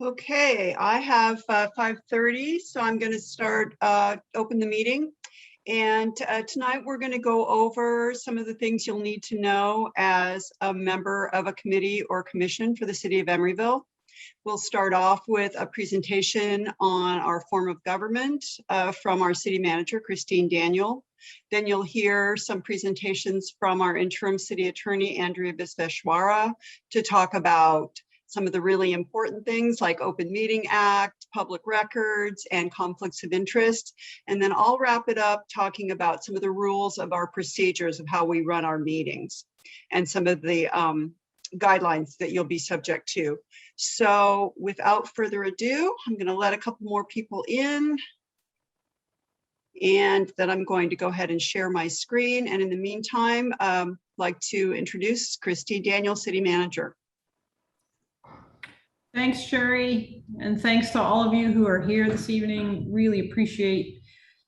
Okay, I have 5:30, so I'm going to start, open the meeting. And tonight we're going to go over some of the things you'll need to know as a member of a committee or commission for the city of Emeryville. We'll start off with a presentation on our form of government from our city manager, Christine Daniel. Then you'll hear some presentations from our interim city attorney, Andrea to talk about some of the really important things like Open Meeting Act, public records, and conflicts of interest. And then I'll wrap it up talking about some of the rules of our procedures of how we run our meetings and some of the guidelines that you'll be subject to. So without further ado, I'm going to let a couple more people in. And then I'm going to go ahead and share my screen. And in the meantime, I'd like to introduce Christine Daniel, City Manager. Thanks, Sherry, and thanks to all of you who are here this evening. Really appreciate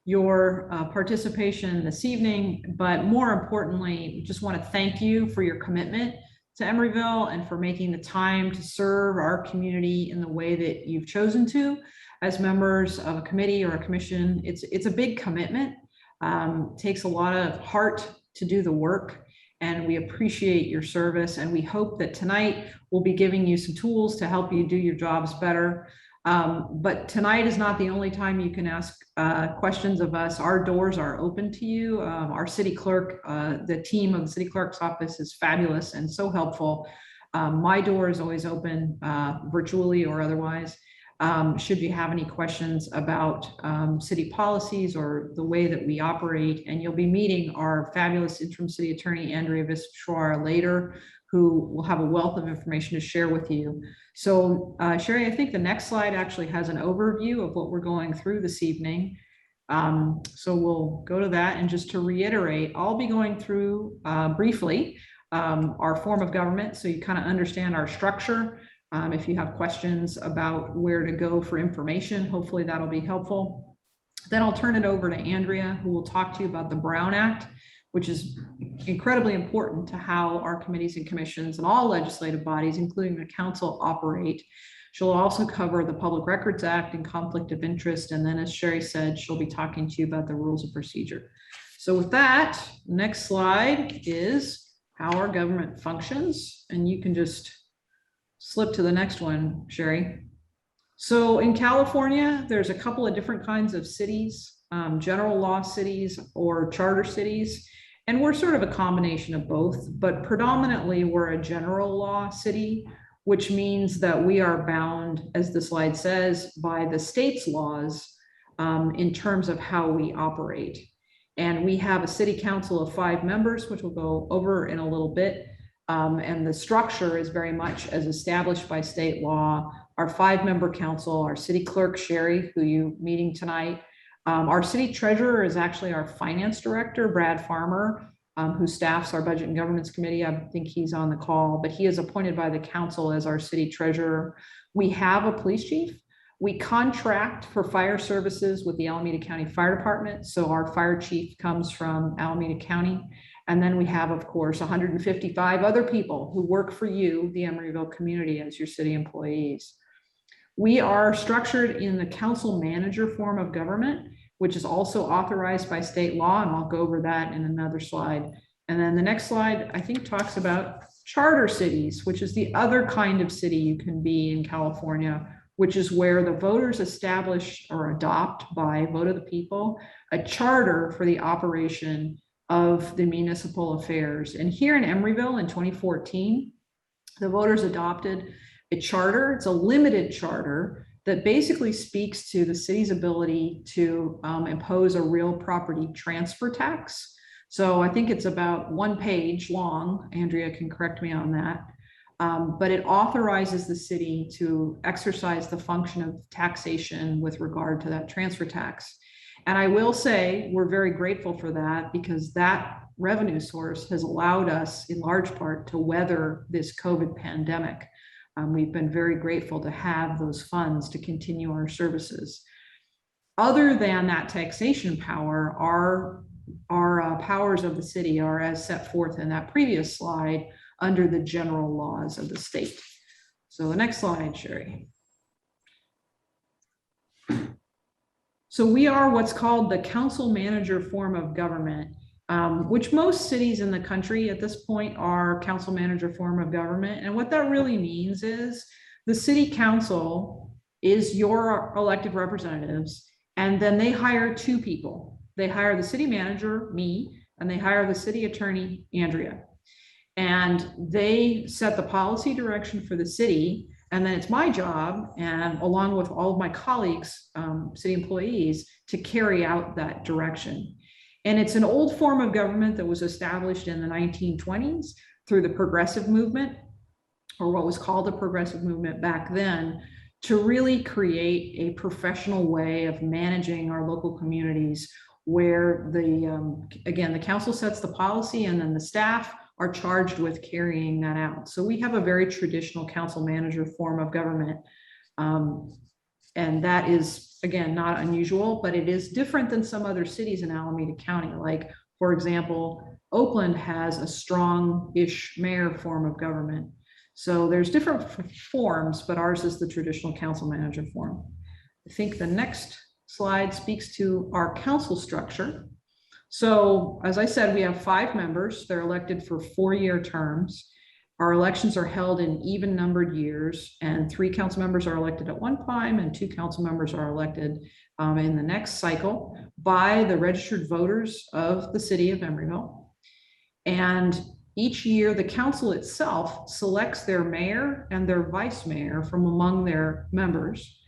your participation this evening, but more importantly, we just want to thank you for your commitment to Emeryville and for making the time to serve our community in the way that you've chosen to as members of a committee or a commission. It's a big commitment. Takes a lot of heart to do the work, and we appreciate your service, and we hope that tonight we'll be giving you some tools to help you do your jobs better. But tonight is not the only time you can ask questions of us. Our doors are open to you. Our city clerk, the team of the city clerk's office is fabulous and so helpful. My door is always open, virtually or otherwise. Should you have any questions about city policies or the way that we operate, and you'll be meeting our fabulous interim city attorney, Andrea later, who will have a wealth of information to share with you. So Sherry, I think the next slide actually has an overview of what we're going through this evening. So we'll go to that, and just to reiterate, I'll be going through briefly our form of government so you kind of understand our structure. If you have questions about where to go for information, hopefully that'll be helpful. Then I'll turn it over to Andrea, who will talk to you about the Brown Act, which is incredibly important to how our committees and commissions and all legislative bodies, including the council, operate. She'll also cover the Public Records Act and conflict of interest. And then, as Sherry said, she'll be talking to you about the rules of procedure. So with that, next slide is how our government functions. And you can just slip to the next one, Sherry. So in California, there's a couple of different kinds of cities, general law cities or charter cities. And we're sort of a combination of both, but predominantly we're a general law city, which means that we are bound, as the slide says, by the state's laws in terms of how we operate. And we have a city council of 5 members, which we'll go over in a little bit. And the structure is very much as established by state law. Our 5-member council, our city clerk, Sherry, who you're meeting tonight. Our city treasurer is actually our finance director, Brad Farmer, who staffs our budget and governance committee. I think he's on the call, but he is appointed by the council as our city treasurer. We have a police chief. We contract for fire services with the Alameda County Fire Department. So our fire chief comes from Alameda County. And then we have, of course, 155 other people who work for you, the Emeryville community, as your city employees. We are structured in the council manager form of government, which is also authorized by state law, and I'll go over that in another slide. And then the next slide, I think, talks about charter cities, which is the other kind of city you can be in California, which is where the voters establish or adopt by vote of the people a charter for the operation of the municipal affairs. And here in Emeryville in 2014, the voters adopted a charter. It's a limited charter that basically speaks to the city's ability to impose a real property transfer tax. So I think it's about 1 page long. Andrea can correct me on that. But it authorizes the city to exercise the function of taxation with regard to that transfer tax. And I will say we're very grateful for that, because that revenue source has allowed us in large part to weather this COVID pandemic. We've been very grateful to have those funds to continue our services. Other than that taxation power, our powers of the city are as set forth in that previous slide under the general laws of the state. So the next slide, Sherry. So we are what's called the council manager form of government, which most cities in the country at this point are council manager form of government. And what that really means is the city council is your elected representatives, and then they hire two people. They hire the city manager, me, and they hire the city attorney, Andrea. And they set the policy direction for the city. And then it's my job, and along with all of my colleagues, city employees, to carry out that direction. And it's an old form of government that was established in the 1920s through the progressive movement, or what was called the progressive movement back then, to really create a professional way of managing our local communities, where again, the council sets the policy and then the staff are charged with carrying that out. So we have a very traditional council manager form of government. And that is, again, not unusual, but it is different than some other cities in Alameda County. Like, for example, Oakland has a strong-ish mayor form of government. So there's different forms, but ours is the traditional council manager form. I think the next slide speaks to our council structure. So as I said, we have 5 members. They're elected for 4-year terms. Our elections are held in even numbered years, and 3 council members are elected at one time and 2 council members are elected in the next cycle by the registered voters of the city of Emeryville. And each year, the council itself selects their mayor and their vice mayor from among their members.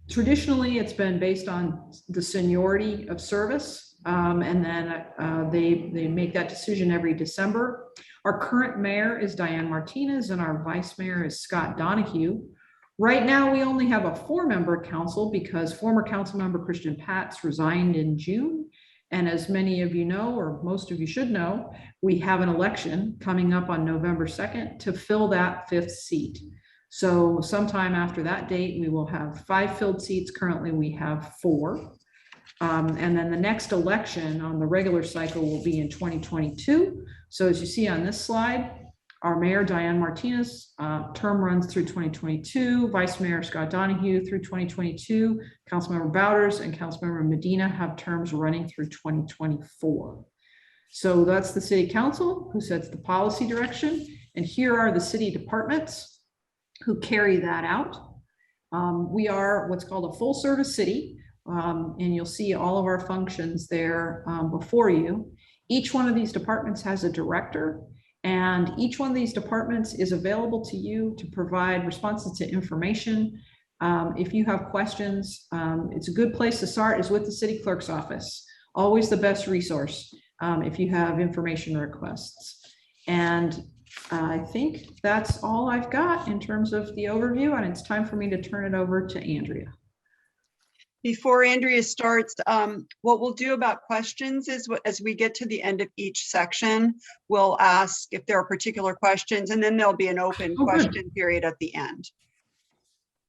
Traditionally, it's been based on the seniority of service, and then they make that decision every December. Our current mayor is Diane Martinez, and our vice mayor is Scott Donahue. Right now, we only have a 4-member council because former council member Christian Patz resigned in June. And as many of you know, or most of you should know, we have an election coming up on November 2nd to fill that 5th seat. So sometime after that date, we will have 5 filled seats. Currently, we have 4. And then the next election on the regular cycle will be in 2022. So as you see on this slide, our mayor, Diane Martinez, term runs through 2022. Vice Mayor Scott Donahue through 2022. Councilmember Bowders and Councilmember Medina have terms running through 2024. So that's the city council who sets the policy direction. And here are the city departments who carry that out. We are what's called a full service city. And you'll see all of our functions there before you. Each one of these departments has a director, and each one of these departments is available to you to provide responses to information. If you have questions, it's a good place to start is with the city clerk's office. Always the best resource if you have information requests. And I think that's all I've got in terms of the overview, and it's time for me to turn it over to Andrea. Before Andrea starts, what we'll do about questions is as we get to the end of each section, we'll ask if there are particular questions, and then there'll be an open question period at the end.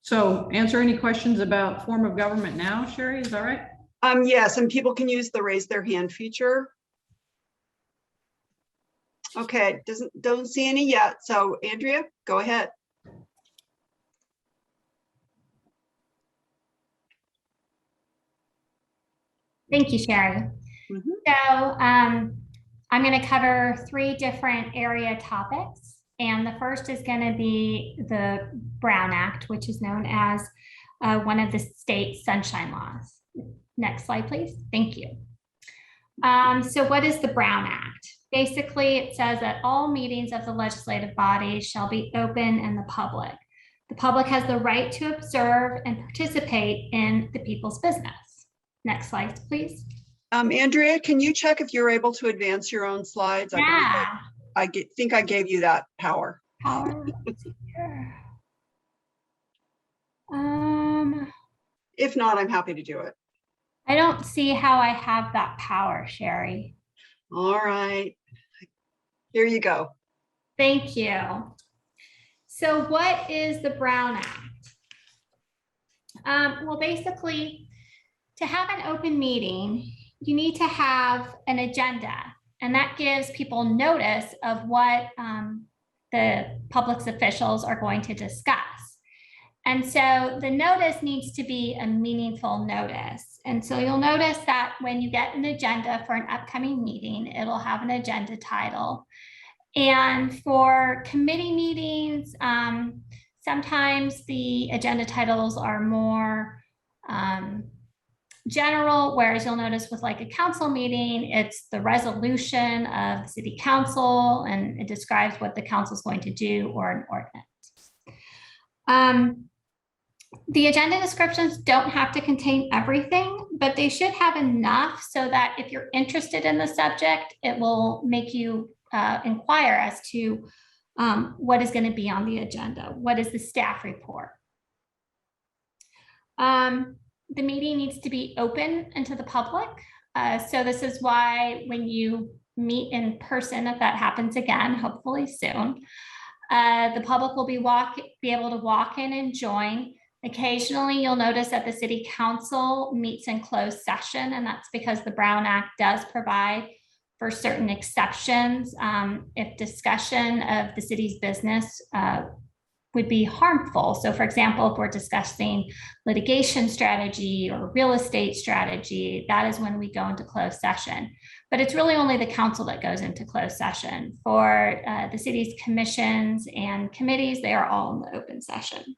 So answer any questions about form of government now, Sherry, is that right? Yes, and people can use the raise their hand feature. Okay, don't see any yet. So Andrea, go ahead. Thank you, Sherry. So I'm going to cover 3 different area topics. And the first is going to be the Brown Act, which is known as one of the state sunshine laws. Next slide, please. Thank you. So what is the Brown Act? Basically, it says that all meetings of the legislative body shall be open and the public. The public has the right to observe and participate in the people's business. Next slide, please. Andrea, can you check if you're able to advance your own slides? Yeah. I think I gave you that power. If not, I'm happy to do it. I don't see how I have that power, Sherry. All right. Here you go. Thank you. So what is the Brown Act? Well, basically, to have an open meeting, you need to have an agenda, and that gives people notice of what the public's officials are going to discuss. And so the notice needs to be a meaningful notice. And so you'll notice that when you get an agenda for an upcoming meeting, it'll have an agenda title. And for committee meetings, sometimes the agenda titles are more general, whereas you'll notice with like a council meeting, it's the resolution of the city council and it describes what the council is going to do or an ordinance. The agenda descriptions don't have to contain everything, but they should have enough so that if you're interested in the subject, it will make you inquire as to what is going to be on the agenda. What is the staff report? The meeting needs to be open and to the public. So this is why when you meet in person, if that happens again, hopefully soon, the public will be able to walk in and join. Occasionally, you'll notice that the city council meets in closed session, and that's because the Brown Act does provide for certain exceptions if discussion of the city's business would be harmful. So for example, if we're discussing litigation strategy or real estate strategy, that is when we go into closed session. But it's really only the council that goes into closed session. For the city's commissions and committees, they are all in the open session.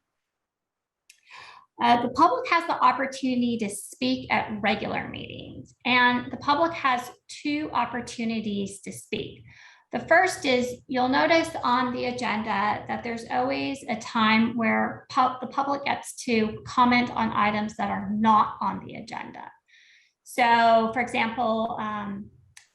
The public has the opportunity to speak at regular meetings, and the public has two opportunities to speak. The first is you'll notice on the agenda that there's always a time where the public gets to comment on items that are not on the agenda. So for example,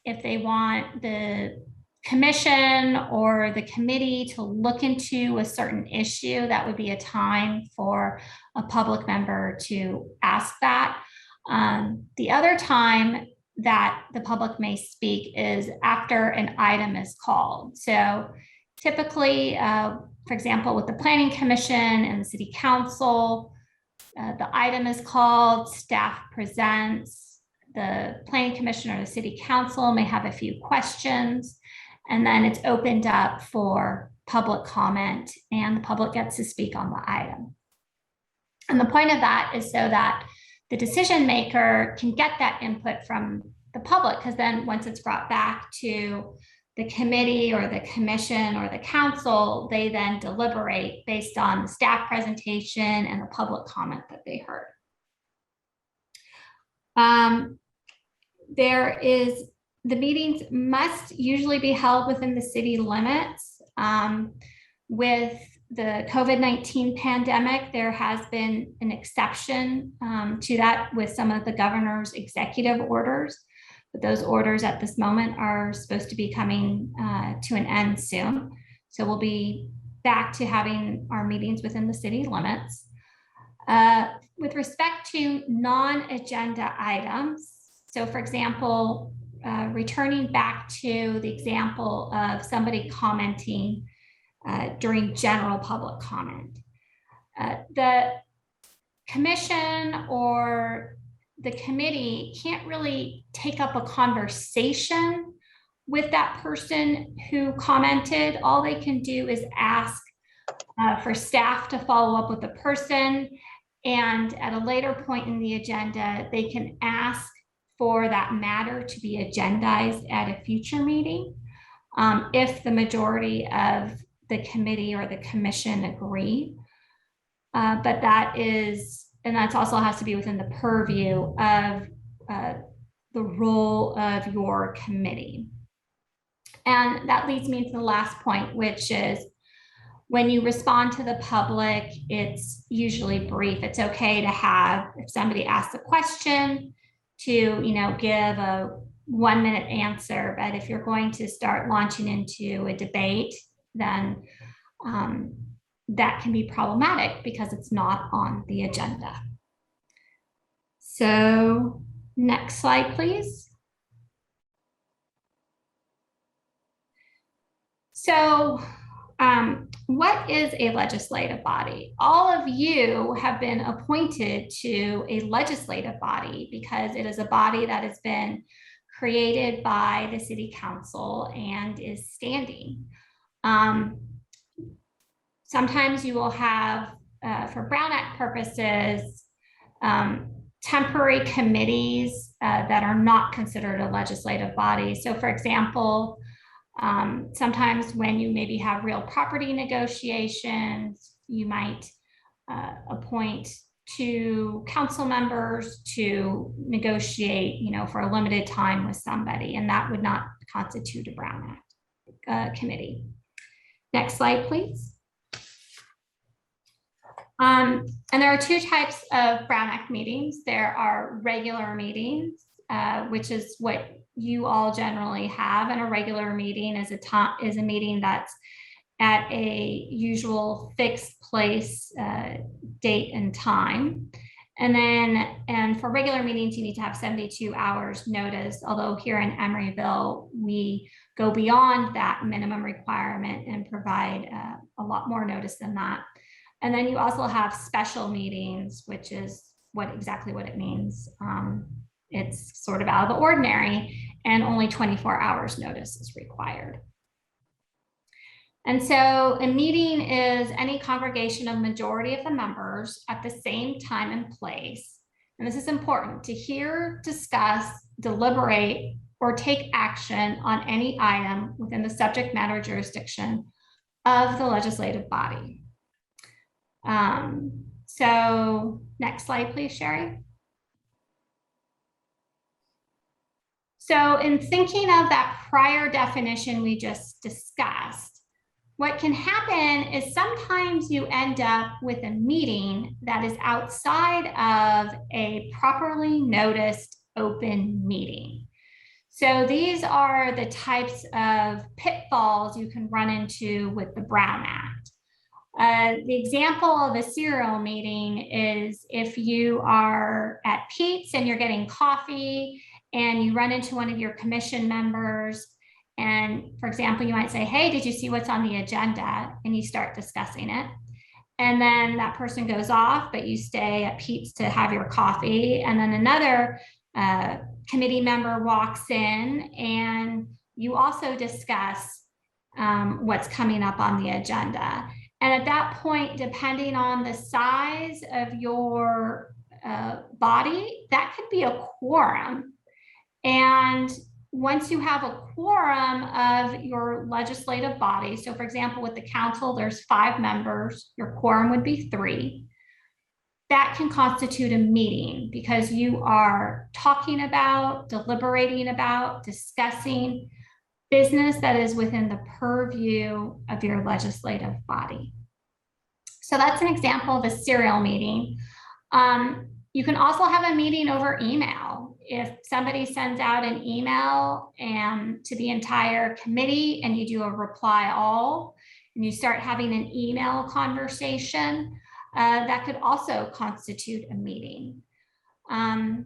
if they want the commission or the committee to look into a certain issue, that would be a time for a public member to ask that. The other time that the public may speak is after an item is called. So typically, for example, with the Planning Commission and the City Council, the item is called, staff presents, the Planning Commission or the City Council may have a few questions, and then it's opened up for public comment and the public gets to speak on the item. And the point of that is so that the decision maker can get that input from the public, because then once it's brought back to the committee or the commission or the council, they then deliberate based on the staff presentation and the public comment that they heard. The meetings must usually be held within the city limits. With the COVID-19 pandemic, there has been an exception to that with some of the governor's executive orders, but those orders at this moment are supposed to be coming to an end soon. So we'll be back to having our meetings within the city limits. With respect to non-agenda items, so for example, returning back to the example of somebody commenting during general public comment. The commission or the committee can't really take up a conversation with that person who commented. All they can do is ask for staff to follow up with the person, and at a later point in the agenda, they can ask for that matter to be agendized at a future meeting if the majority of the committee or the commission agree. But that is, and that's also has to be within the purview of the role of your committee. And that leads me to the last point, which is when you respond to the public, it's usually brief. It's okay to have, if somebody asks a question, to give a 1-minute answer. But if you're going to start launching into a debate, then that can be problematic because it's not on the agenda. So next slide, please. So what is a legislative body? All of you have been appointed to a legislative body because it is a body that has been created by the city council and is standing. Sometimes you will have for Brown Act purposes, temporary committees that are not considered a legislative body. So for example, sometimes when you maybe have real property negotiations, you might appoint 2 council members to negotiate, for a limited time with somebody, and that would not constitute a Brown Act committee. Next slide, please. And there are 2 types of Brown Act meetings. There are regular meetings, which is what you all generally have, and a regular meeting is a meeting that's at a usual fixed place, date and time. And for regular meetings, you need to have 72 hours notice, although here in Emeryville, we go beyond that minimum requirement and provide a lot more notice than that. And then you also have special meetings, which is exactly what it means. It's sort of out of the ordinary, and only 24 hours notice is required. And so a meeting is any congregation of majority of the members at the same time and place. And this is important: to hear, discuss, deliberate, or take action on any item within the subject matter jurisdiction of the legislative body. So next slide, please, Sherry. So in thinking of that prior definition we just discussed, what can happen is sometimes you end up with a meeting that is outside of a properly noticed open meeting. So these are the types of pitfalls you can run into with the Brown Act. The example of a serial meeting is if you are at Pete's and you're getting coffee and you run into one of your commission members, and for example, you might say, hey, did you see what's on the agenda? And you start discussing it. And then that person goes off, but you stay at Pete's to have your coffee. And then another committee member walks in and you also discuss what's coming up on the agenda. And at that point, depending on the size of your body, that could be a quorum. And once you have a quorum of your legislative body, so for example, with the council, there's 5 members, your quorum would be 3. That can constitute a meeting because you are talking about, deliberating about, discussing business that is within the purview of your legislative body. So that's an example of a serial meeting. You can also have a meeting over email. If somebody sends out an email to the entire committee and you do a reply all, and you start having an email conversation, that could also constitute a meeting.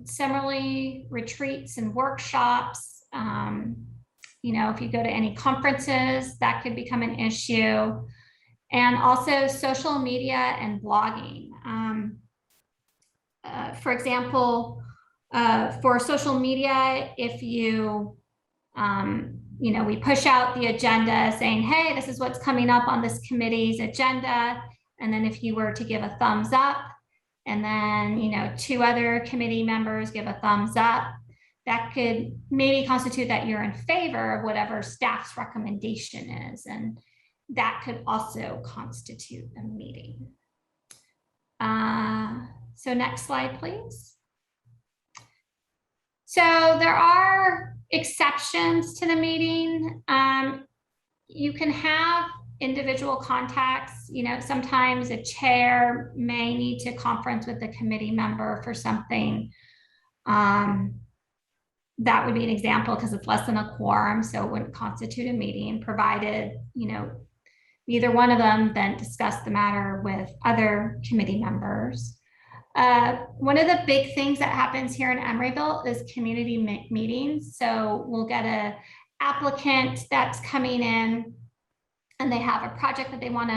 Similarly, retreats and workshops, if you go to any conferences, that could become an issue. And also social media and blogging. For example, for social media, if you, we push out the agenda saying, hey, this is what's coming up on this committee's agenda. And then if you were to give a thumbs up, and then, 2 other committee members give a thumbs up, that could maybe constitute that you're in favor of whatever staff's recommendation is. And that could also constitute a meeting. So next slide, please. So there are exceptions to the meeting. You can have individual contacts. Sometimes a chair may need to conference with the committee member for something. That would be an example because it's less than a quorum, so it wouldn't constitute a meeting, provided, neither one of them then discuss the matter with other committee members. One of the big things that happens here in Emeryville is community meetings. So we'll get an applicant that's coming in and they have a project that they want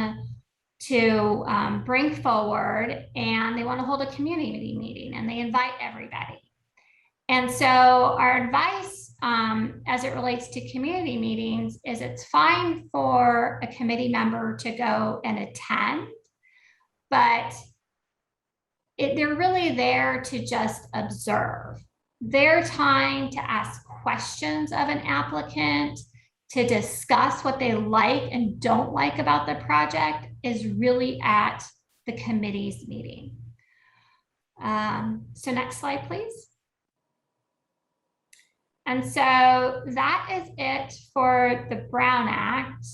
to bring forward, and they want to hold a community meeting, and they invite everybody. And so our advice as it relates to community meetings is it's fine for a committee member to go and attend, but they're really there to just observe. Their time to ask questions of an applicant, to discuss what they like and don't like about the project is really at the committee's meeting. So next slide, please. And so that is it for the Brown Act.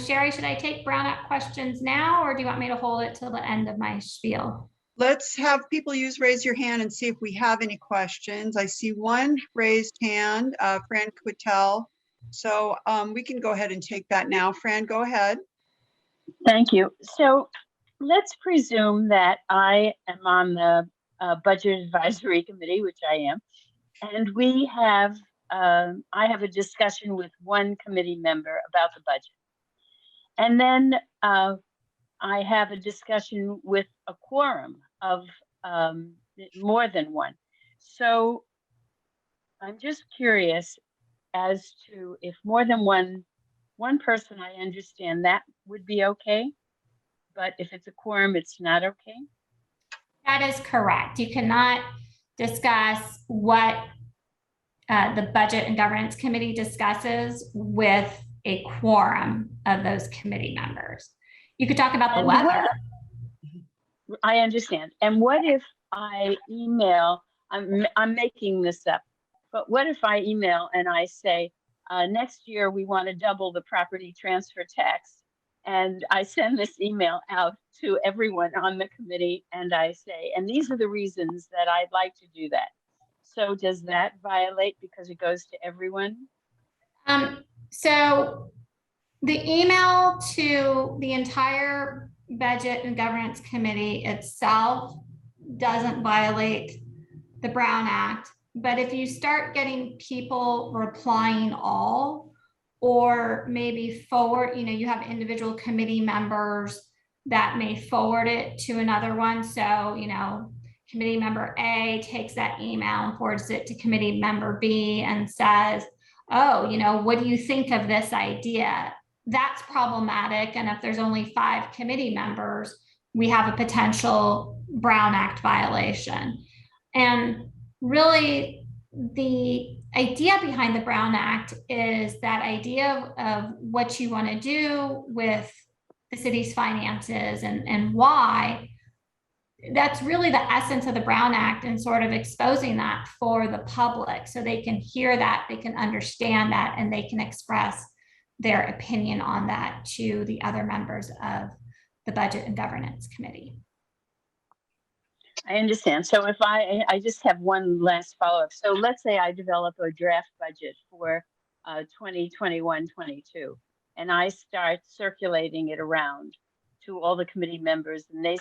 Sherry, should I take Brown Act questions now, or do you want me to hold it till the end of my spiel? Let's have people raise your hand and see if we have any questions. I see one raised hand, Fran Quittel. So we can go ahead and take that now. Fran, go ahead. Thank you. So let's presume that I am on the Budget Advisory Committee, which I am, and we have, I have a discussion with one committee member about the budget. And then I have a discussion with a quorum of more than one. So I'm just curious as to if more than one person, I understand that would be okay. But if it's a quorum, it's not okay? That is correct. You cannot discuss what the Budget and Governance Committee discusses with a quorum of those committee members. You could talk about the weather. I understand. And what if I email, I'm making this up, but what if I email and I say, next year we want to double the property transfer tax, and I send this email out to everyone on the committee and I say, and these are the reasons that I'd like to do that. So does that violate because it goes to everyone? So the email to the entire Budget and Governance Committee itself doesn't violate the Brown Act. But if you start getting people replying all, or maybe forward, you have individual committee members that may forward it to another one. So, committee member A takes that email and forwards it to committee member B and says, oh, what do you think of this idea? That's problematic. And if there's only 5 committee members, we have a potential Brown Act violation. And really, the idea behind the Brown Act is that idea of what you want to do with the city's finances and why. That's really the essence of the Brown Act, and sort of exposing that for the public so they can hear that, they can understand that, and they can express their opinion on that to the other members of the Budget and Governance Committee. I understand. So if I just have one last follow-up. So let's say I develop a draft budget for 2021-22, and I start circulating it around to all the committee members, and they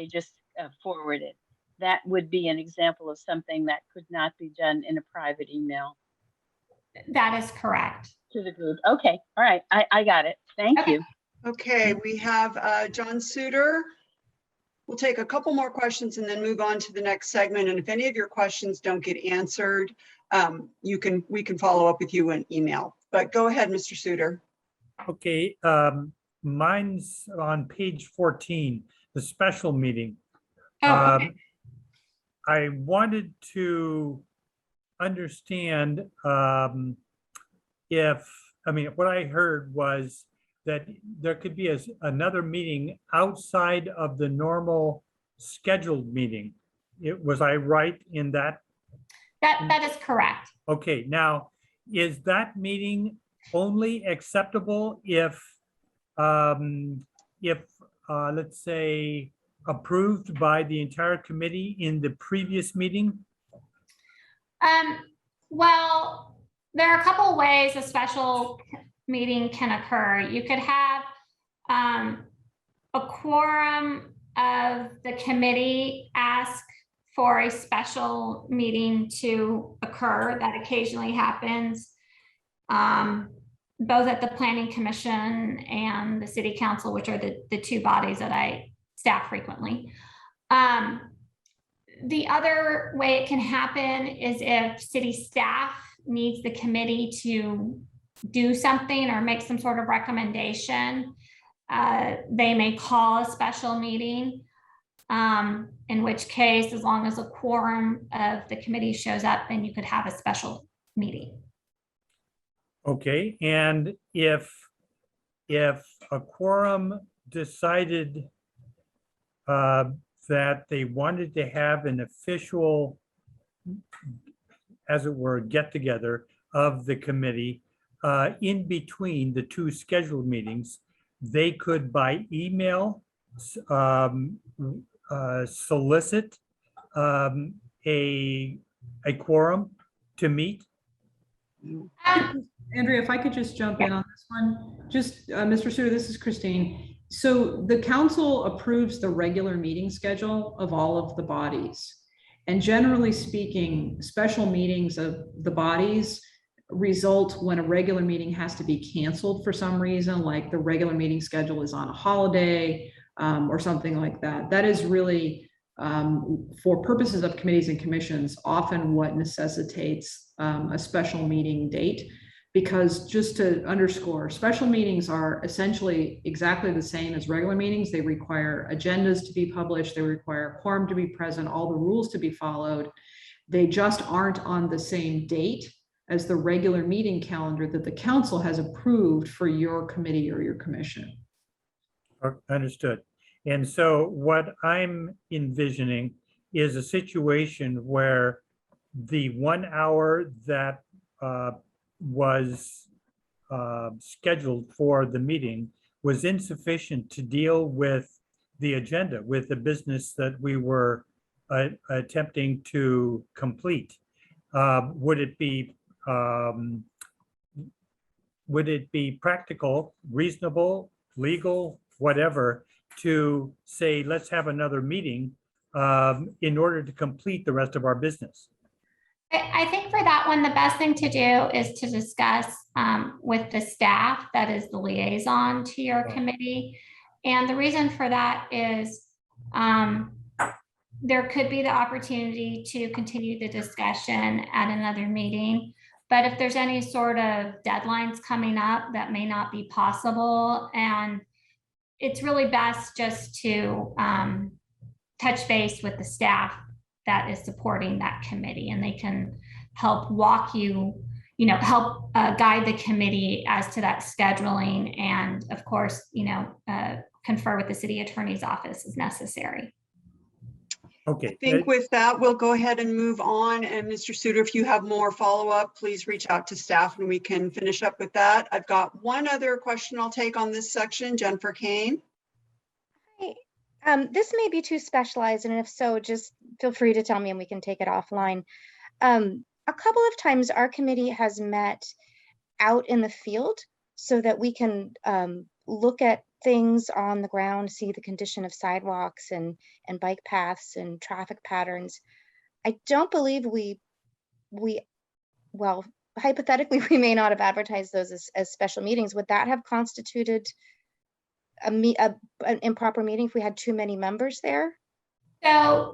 just forward it. That would be an example of something that could not be done in a private email. That is correct. To the group. Okay. All right. I got it. Thank you. Okay, we have John Suter. We'll take a couple more questions and then move on to the next segment. And if any of your questions don't get answered, we can follow up with you in email. But go ahead, Mr. Suter. Okay, mine's on page 14, the special meeting. Oh, okay. I wanted to understand what I heard was that there could be another meeting outside of the normal scheduled meeting. Was I right in that? That is correct. Okay, now, is that meeting only acceptable if let's say, approved by the entire committee in the previous meeting? Well, there are a couple of ways a special meeting can occur. You could have a quorum of the committee ask for a special meeting to occur. That occasionally happens, both at the Planning Commission and the City Council, which are the 2 bodies that I staff frequently. The other way it can happen is if city staff needs the committee to do something or make some sort of recommendation, they may call a special meeting. in which case, as long as a quorum of the committee shows up, then you could have a special meeting. Okay, and if a quorum decided that they wanted to have an official, as it were, get-together of the committee in between the two scheduled meetings, they could by email solicit a quorum to meet. Andrea, if I could just jump in on this one, just Mr. Suter, this is Christine. So the council approves the regular meeting schedule of all of the bodies. And generally speaking, special meetings of the bodies result when a regular meeting has to be canceled for some reason, like the regular meeting schedule is on a holiday or something like that. That is really, for purposes of committees and commissions, often what necessitates a special meeting date. Because just to underscore, special meetings are essentially exactly the same as regular meetings. They require agendas to be published. They require quorum to be present, all the rules to be followed. They just aren't on the same date as the regular meeting calendar that the council has approved for your committee or your commission. Understood. And so what I'm envisioning is a situation where the 1 hour that was scheduled for the meeting was insufficient to deal with the agenda, with the business that we were attempting to complete. Would it be practical, reasonable, legal, whatever, to say, let's have another meeting in order to complete the rest of our business? I think for that one, the best thing to do is to discuss with the staff that is the liaison to your committee. And the reason for that is there could be the opportunity to continue the discussion at another meeting. But if there's any sort of deadlines coming up, that may not be possible. And it's really best just to touch base with the staff that is supporting that committee, and they can help walk you, help guide the committee as to that scheduling, and of course, confer with the city attorney's office as necessary. Okay. I think with that, we'll go ahead and move on. And Mr. Suter, if you have more follow-up, please reach out to staff and we can finish up with that. I've got one other question I'll take on this section. Jennifer Kane. This may be too specialized, and if so, just feel free to tell me and we can take it offline. A couple of times our committee has met out in the field so that we can look at things on the ground, see the condition of sidewalks and bike paths and traffic patterns. I don't believe well, hypothetically, we may not have advertised those as special meetings. Would that have constituted an improper meeting if we had too many members there? So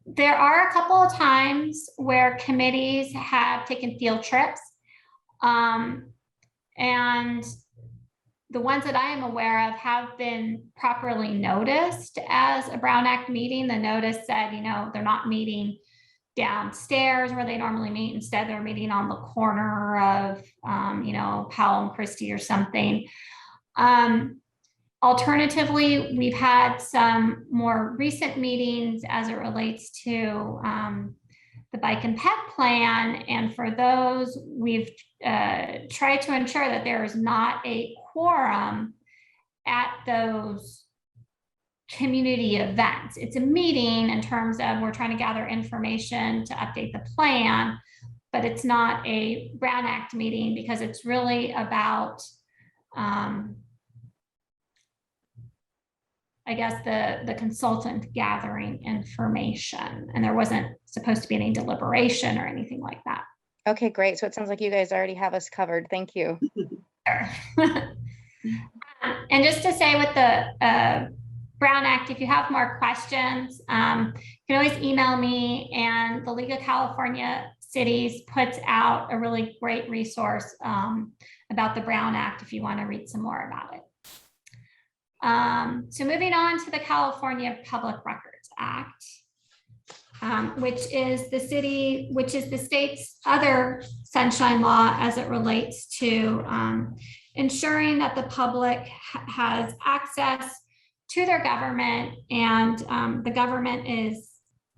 there are a couple of times where committees have taken field trips, and the ones that I am aware of have been properly noticed as a Brown Act meeting. The notice said, they're not meeting downstairs where they normally meet. Instead, they're meeting on the corner of, Powell and Christie or something. Alternatively, we've had some more recent meetings as it relates to the bike and pet plan. And for those, we've tried to ensure that there is not a quorum at those community events. It's a meeting in terms of we're trying to gather information to update the plan, but it's not a Brown Act meeting because it's really about I guess the consultant gathering information, and there wasn't supposed to be any deliberation or anything like that. Okay, great. So it sounds like you guys already have us covered. Thank you. And just to say with the Brown Act, if you have more questions, you can always email me, and the League of California Cities puts out a really great resource about the Brown Act if you want to read some more about it. So moving on to the California Public Records Act, which is the state's other sunshine law as it relates to ensuring that the public has access to their government, and the government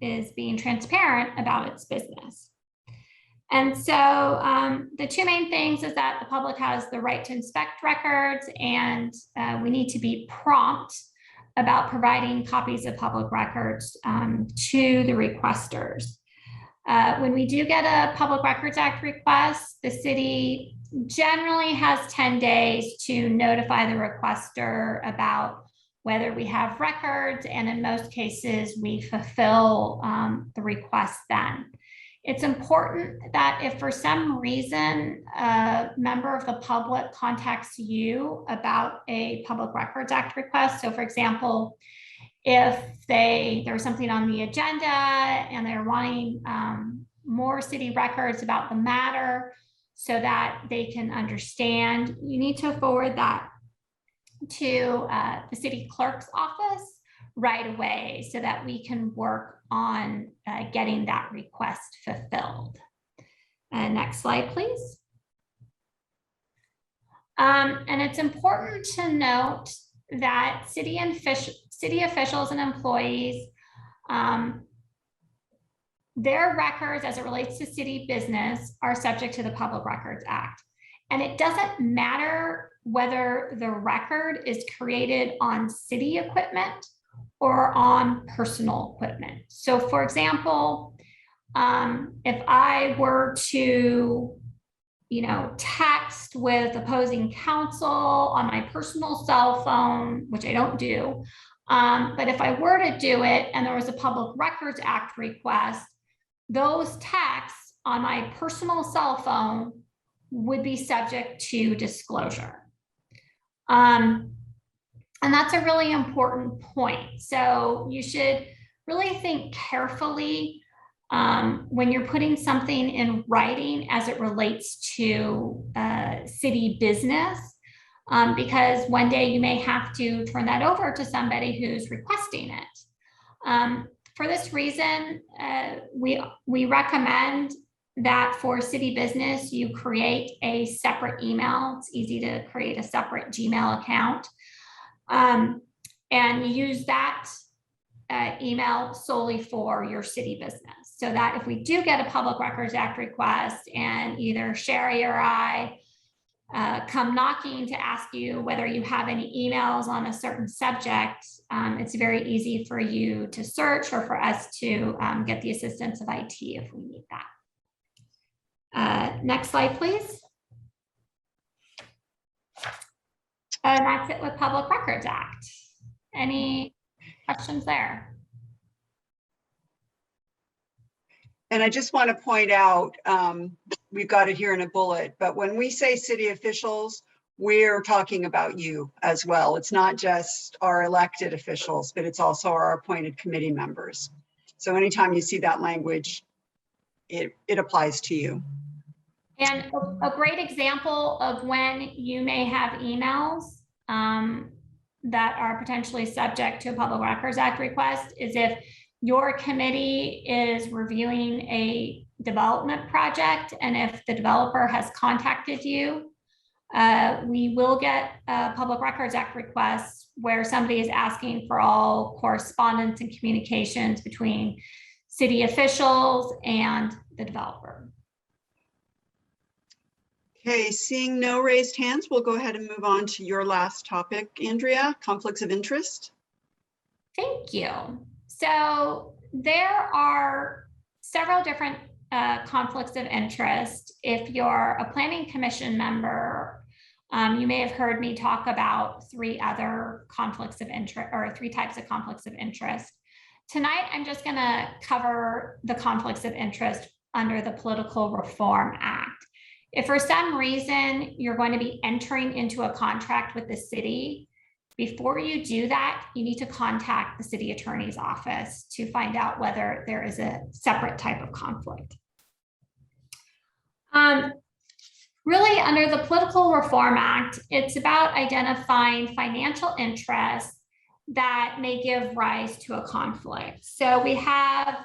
is being transparent about its business. And so the two main things is that the public has the right to inspect records, and we need to be prompt about providing copies of public records to the requesters. When we do get a Public Records Act request, the city generally has 10 days to notify the requester about whether we have records, and in most cases, we fulfill the request then. It's important that if for some reason a member of the public contacts you about a Public Records Act request, so for example, if there's something on the agenda and they're wanting more city records about the matter so that they can understand, you need to forward that to the city clerk's office right away so that we can work on getting that request fulfilled. Next slide, please. And it's important to note that city officials and employees, their records as it relates to city business are subject to the Public Records Act. And it doesn't matter whether the record is created on city equipment or on personal equipment. So for example, if I were to, text with opposing counsel on my personal cell phone, which I don't do, but if I were to do it and there was a Public Records Act request, those texts on my personal cell phone would be subject to disclosure. And that's a really important point. So you should really think carefully when you're putting something in writing as it relates to city business, because one day you may have to turn that over to somebody who's requesting it. For this reason, we recommend that for city business, you create a separate email. It's easy to create a separate Gmail account. And use that email solely for your city business, so that if we do get a Public Records Act request and either Sherry or I come knocking to ask you whether you have any emails on a certain subject, it's very easy for you to search or for us to get the assistance of IT if we need that. Next slide, please. And that's it with Public Records Act. Any questions there? And I just want to point out, we've got it here in a bullet, but when we say city officials, we're talking about you as well. It's not just our elected officials, but it's also our appointed committee members. So anytime you see that language, it applies to you. And a great example of when you may have emails that are potentially subject to a Public Records Act request is if your committee is reviewing a development project, and if the developer has contacted you, we will get a Public Records Act request where somebody is asking for all correspondence and communications between city officials and the developer. Okay, seeing no raised hands, we'll go ahead and move on to your last topic, Andrea, conflicts of interest. Thank you. So there are several different conflicts of interest. If you're a planning commission member, you may have heard me talk about three other conflicts of interest, or three types of conflicts of interest. Tonight, I'm just going to cover the conflicts of interest under the Political Reform Act. If for some reason you're going to be entering into a contract with the city, before you do that, you need to contact the city attorney's office to find out whether there is a separate type of conflict. really under the Political Reform Act, it's about identifying financial interests that may give rise to a conflict. So we have,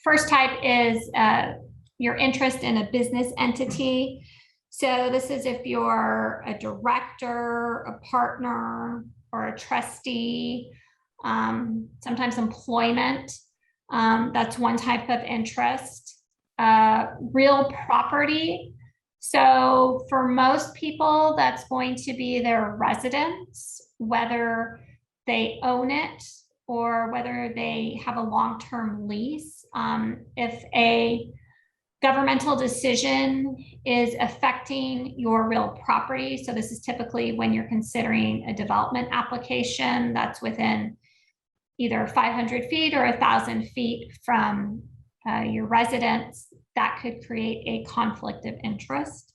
first type is your interest in a business entity. So this is if you're a director, a partner, or a trustee, sometimes employment. That's one type of interest. Real property. So for most people, that's going to be their residence, whether they own it or whether they have a long-term lease. If a governmental decision is affecting your real property, so this is typically when you're considering a development application that's within either 500 feet or 1,000 feet from your residence, that could create a conflict of interest.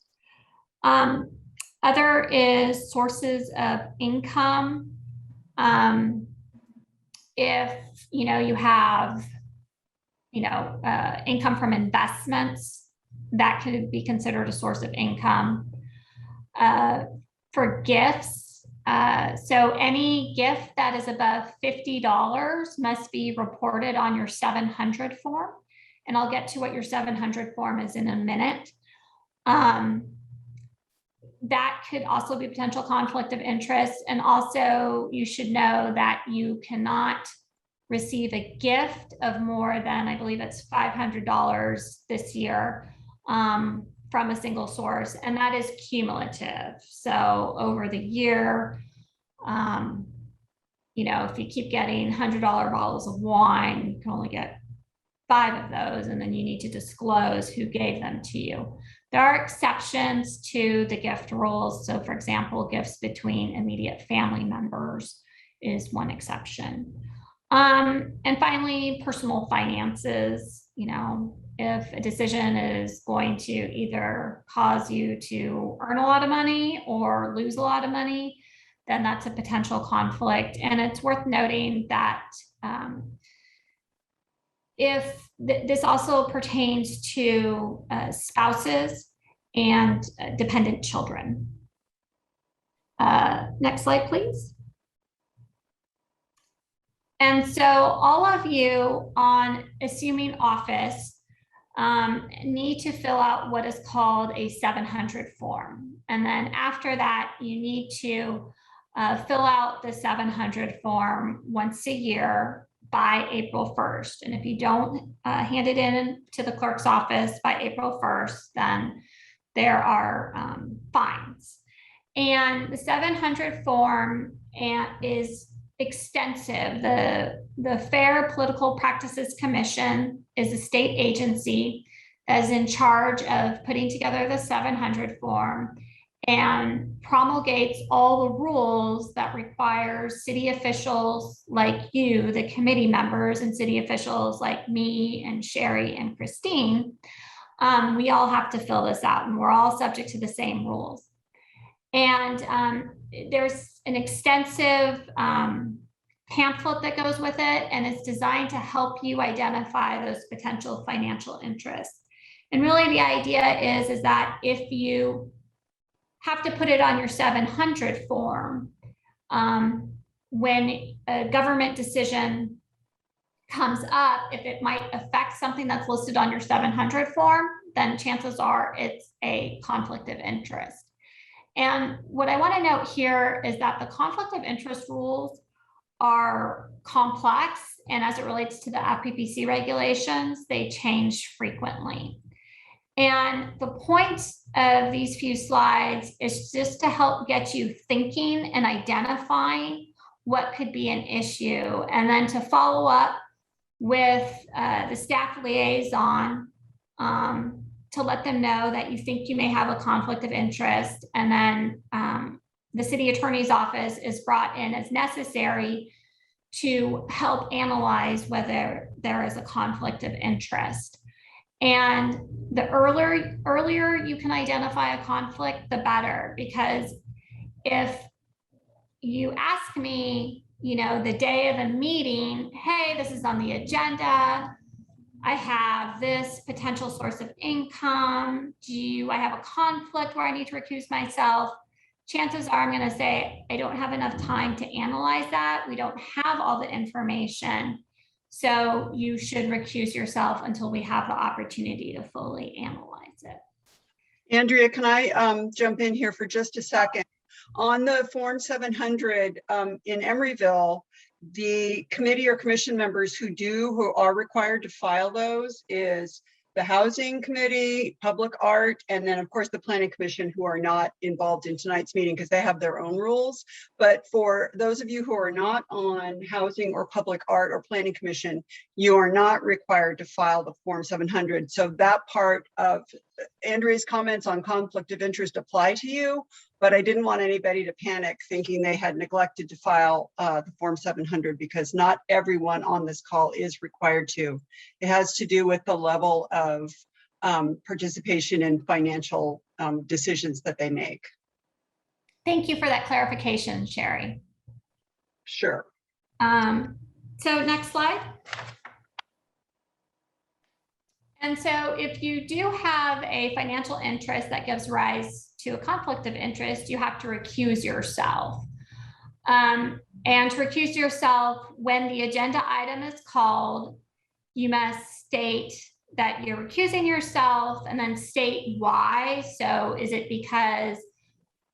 Other is sources of income. If you have income from investments, that could be considered a source of income. For gifts, so any gift that is above $50 must be reported on your 700 form. And I'll get to what your 700 form is in a minute. That could also be potential conflict of interest. And also you should know that you cannot receive a gift of more than, I believe it's $500 this year from a single source. And that is cumulative. So over the year, if you keep getting $100 bottles of wine, you can only get 5 of those, and then you need to disclose who gave them to you. There are exceptions to the gift rules. So for example, gifts between immediate family members is one exception. And finally, personal finances. If a decision is going to either cause you to earn a lot of money or lose a lot of money, then that's a potential conflict. And it's worth noting that if this also pertains to spouses and dependent children. Next slide, please. And so all of you on assuming office need to fill out what is called a 700 form. And then after that, you need to fill out the 700 form once a year by April 1st. And if you don't hand it in to the clerk's office by April 1st, then there are fines. And the 700 form is extensive. The Fair Political Practices Commission is a state agency that is in charge of putting together the 700 form and promulgates all the rules that require city officials like you, the committee members, and city officials like me and Sherry and Christine. We all have to fill this out, and we're all subject to the same rules. And there's an extensive pamphlet that goes with it, and it's designed to help you identify those potential financial interests. And really the idea is that if you have to put it on your 700 form, when a government decision comes up, if it might affect something that's listed on your 700 form, then chances are it's a conflict of interest. And what I want to note here is that the conflict of interest rules are complex, and as it relates to the FPPC regulations, they change frequently. And the point of these few slides is just to help get you thinking and identifying what could be an issue, and then to follow up with the staff liaison to let them know that you think you may have a conflict of interest. And then the city attorney's office is brought in as necessary to help analyze whether there is a conflict of interest. And the earlier you can identify a conflict, the better, because if you ask me, the day of a meeting, hey, this is on the agenda, I have this potential source of income. Do I have a conflict where I need to recuse myself? Chances are I'm going to say, I don't have enough time to analyze that. We don't have all the information. So you should recuse yourself until we have the opportunity to fully analyze it. Andrea, can I jump in here for just a second? On the Form 700 in Emeryville, the committee or commission members who are required to file those is the Housing Committee, Public Art, and then of course the Planning Commission, who are not involved in tonight's meeting because they have their own rules. But for those of you who are not on Housing or Public Art or Planning Commission, you are not required to file the Form 700. So that part of Andrea's comments on conflict of interest apply to you, but I didn't want anybody to panic thinking they had neglected to file the Form 700, because not everyone on this call is required to. It has to do with the level of participation in financial decisions that they make. Thank you for that clarification, Sherry. Sure. So next slide. And so if you do have a financial interest that gives rise to a conflict of interest, you have to recuse yourself. And to recuse yourself, when the agenda item is called, you must state that you're recusing yourself and then state why. So is it because,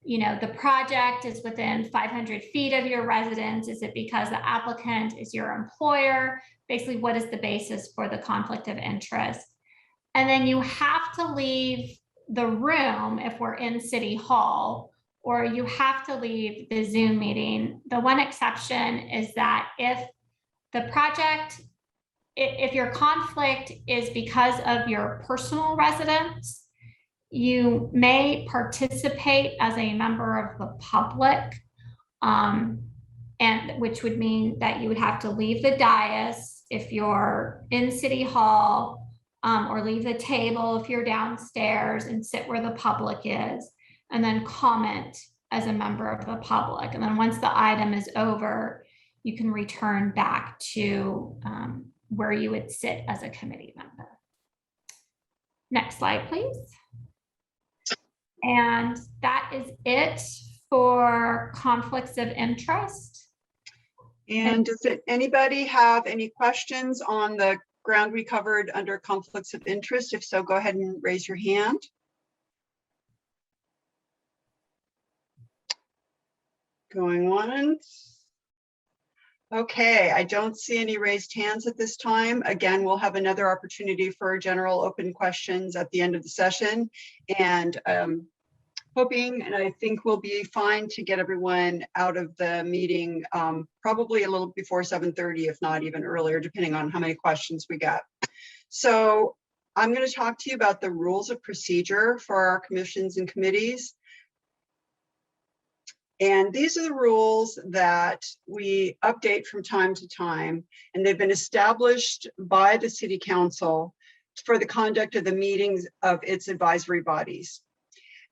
you know, the project is within 500 feet of your residence? Is it because the applicant is your employer? Basically, what is the basis for the conflict of interest? And then you have to leave the room if we're in City Hall, or you have to leave the Zoom meeting. The one exception is that if the project, if your conflict is because of your personal residence, you may participate as a member of the public, and which would mean that you would have to leave the dais if you're in City Hall, or leave the table if you're downstairs and sit where the public is, and then comment as a member of the public. And then once the item is over, you can return back to where you would sit as a committee member. Next slide, please. And that is it for conflicts of interest. And does anybody have any questions on the ground we covered under conflicts of interest? If so, go ahead and raise your hand. Going once. Okay, I don't see any raised hands at this time. Again, we'll have another opportunity for general open questions at the end of the session. And hoping, and I think we'll be fine to get everyone out of the meeting probably a little before 7:30, if not even earlier, depending on how many questions we get. So I'm going to talk to you about the rules of procedure for our commissions and committees. And these are the rules that we update from time to time, and they've been established by the City Council for the conduct of the meetings of its advisory bodies.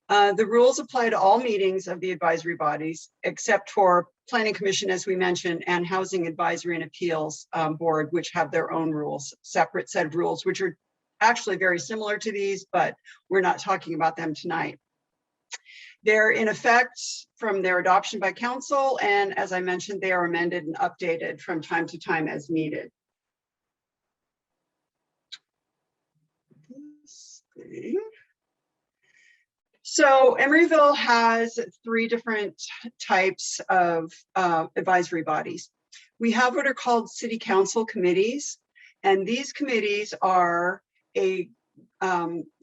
The rules apply to all meetings of the advisory bodies, except for Planning Commission, as we mentioned, and Housing Advisory and Appeals Board, which have their own rules, separate set of rules, which are actually very similar to these, but we're not talking about them tonight. They're in effect from their adoption by council, and as I mentioned, they are amended and updated from time to time as needed. So Emeryville has three different types of advisory bodies. We have what are called city council committees, and these committees are a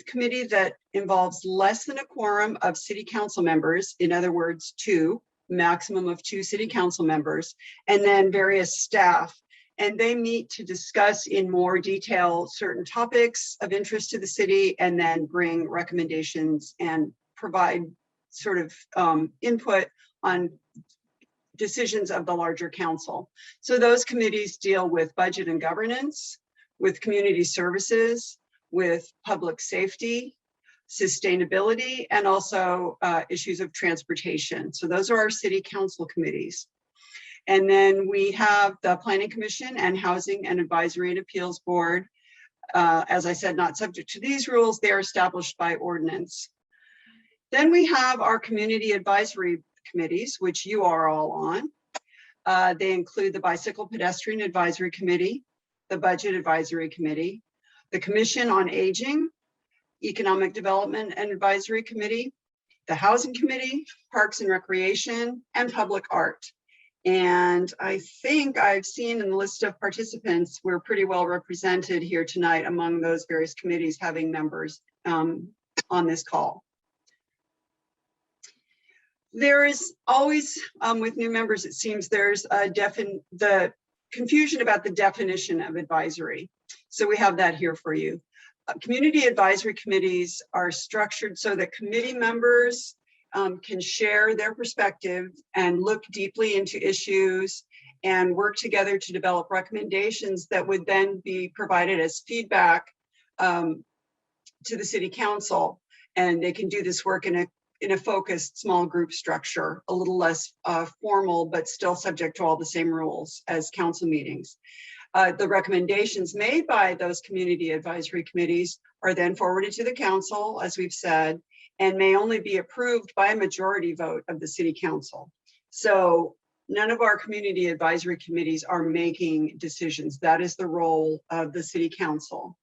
committee that involves less than a quorum of city council members, in other words, maximum of 2 city council members, and then various staff. And they meet to discuss in more detail certain topics of interest to the city, and then bring recommendations and provide sort of input on decisions of the larger council. So those committees deal with budget and governance, with community services, with public safety, sustainability, and also issues of transportation. So those are our city council committees. And then we have the Planning Commission and Housing and Advisory and Appeals Board. as I said, not subject to these rules. They are established by ordinance. Then we have our community advisory committees, which you are all on. They include the Bicycle Pedestrian Advisory Committee, the Budget Advisory Committee, the Commission on Aging, Economic Development and Advisory Committee, the Housing Committee, Parks and Recreation, and Public Art. And I think I've seen in the list of participants, we're pretty well represented here tonight among those various committees having members on this call. There is always, with new members, it seems there's the confusion about the definition of advisory. So we have that here for you. Community advisory committees are structured so that committee members can share their perspective and look deeply into issues and work together to develop recommendations that would then be provided as feedback to the city council. And they can do this work in a focused small group structure, a little less formal, but still subject to all the same rules as council meetings. The recommendations made by those community advisory committees are then forwarded to the council, as we've said, and may only be approved by a majority vote of the city council. So none of our community advisory committees are making decisions. That is the role of the city council,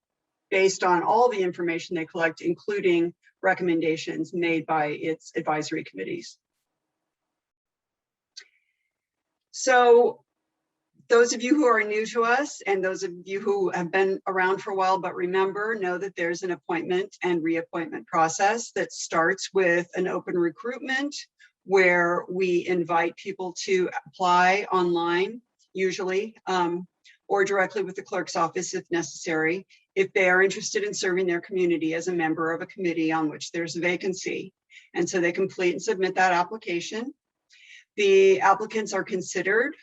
based on all the information they collect, including recommendations made by its advisory committees. So those of you who are new to us and those of you who have been around for a while but remember, know that there's an appointment and reappointment process that starts with an open recruitment where we invite people to apply online, usually, or directly with the clerk's office if necessary, if they are interested in serving their community as a member of a committee on which there's a vacancy. And so they complete and submit that application. The applicants are considered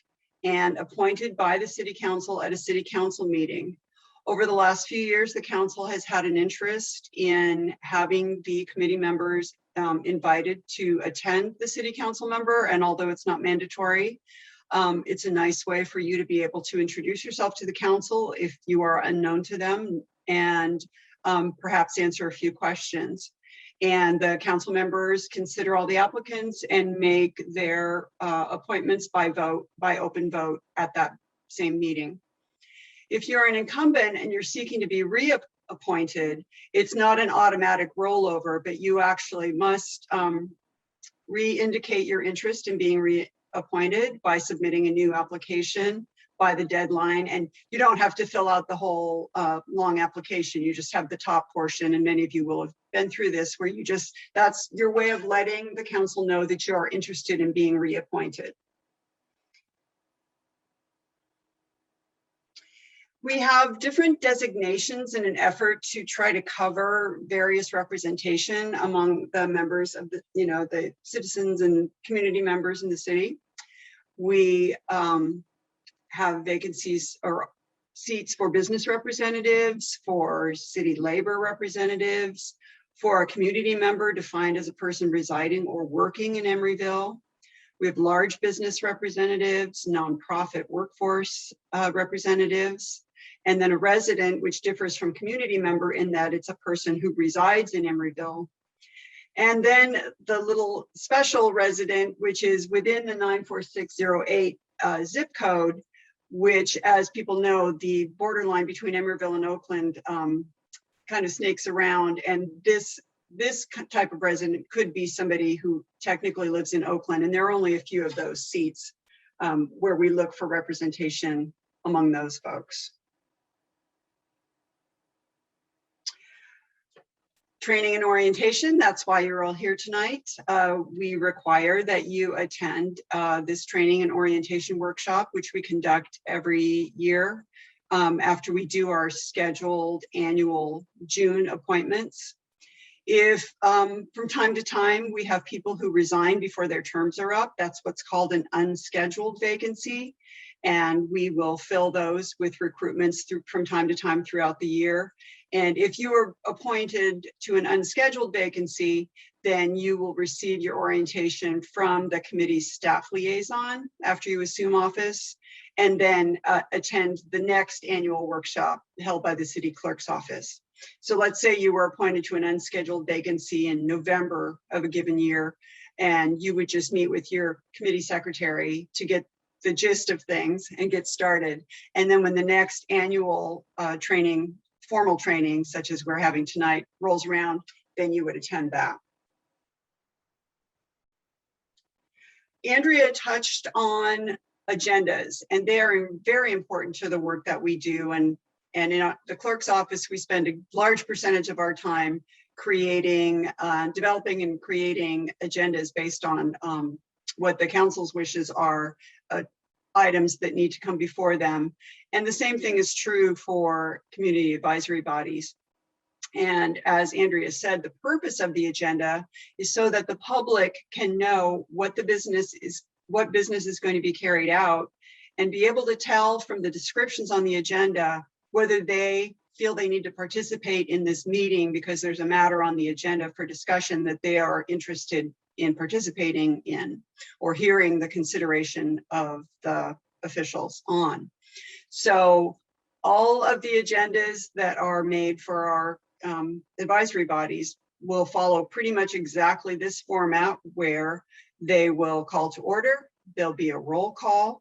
and appointed by the city council at a city council meeting. Over the last few years, the council has had an interest in having the committee members invited to attend the city council member. And although it's not mandatory, it's a nice way for you to be able to introduce yourself to the council if you are unknown to them, and perhaps answer a few questions. And the council members consider all the applicants and make their appointments by open vote at that same meeting. If you're an incumbent and you're seeking to be reappointed, it's not an automatic rollover, but you actually must re-indicate your interest in being reappointed by submitting a new application by the deadline. And you don't have to fill out the whole long application. You just have the top portion, and many of you will have been through this, where you just, that's your way of letting the council know that you are interested in being reappointed. We have different designations in an effort to try to cover various representation among the members of the, the citizens and community members in the city. We have vacancies or seats for business representatives, for city labor representatives, for a community member defined as a person residing or working in Emeryville. We have large business representatives, nonprofit workforce representatives, and then a resident, which differs from community member in that it's a person who resides in Emeryville. And then the little special resident, which is within the 94608 zip code, which, as people know, the borderline between Emeryville and Oakland kind of snakes around. And this type of resident could be somebody who technically lives in Oakland. And there are only a few of those seats where we look for representation among those folks. Training and orientation, that's why you're all here tonight. We require that you attend this training and orientation workshop, which we conduct every year after we do our scheduled annual June appointments. If from time to time we have people who resign before their terms are up, that's what's called an unscheduled vacancy. and we will fill those with recruitments from time to time throughout the year. And if you are appointed to an unscheduled vacancy, then you will receive your orientation from the committee's staff liaison after you assume office, and then attend the next annual workshop held by the city clerk's office. So let's say you were appointed to an unscheduled vacancy in November of a given year, and you would just meet with your committee secretary to get the gist of things and get started. And then when the next annual formal training, such as we're having tonight, rolls around, then you would attend that. Andrea touched on agendas, and they are very important to the work that we do. And in the clerk's office, we spend a large percentage of our time creating, developing and creating agendas based on what the council's wishes are, items that need to come before them. And the same thing is true for community advisory bodies. And as Andrea said, the purpose of the agenda is so that the public can know what business is going to be carried out, and be able to tell from the descriptions on the agenda whether they feel they need to participate in this meeting because there's a matter on the agenda for discussion that they are interested in participating in, or hearing the consideration of the officials on. So all of the agendas that are made for our advisory bodies will follow pretty much exactly this format, where they will call to order. There'll be a roll call,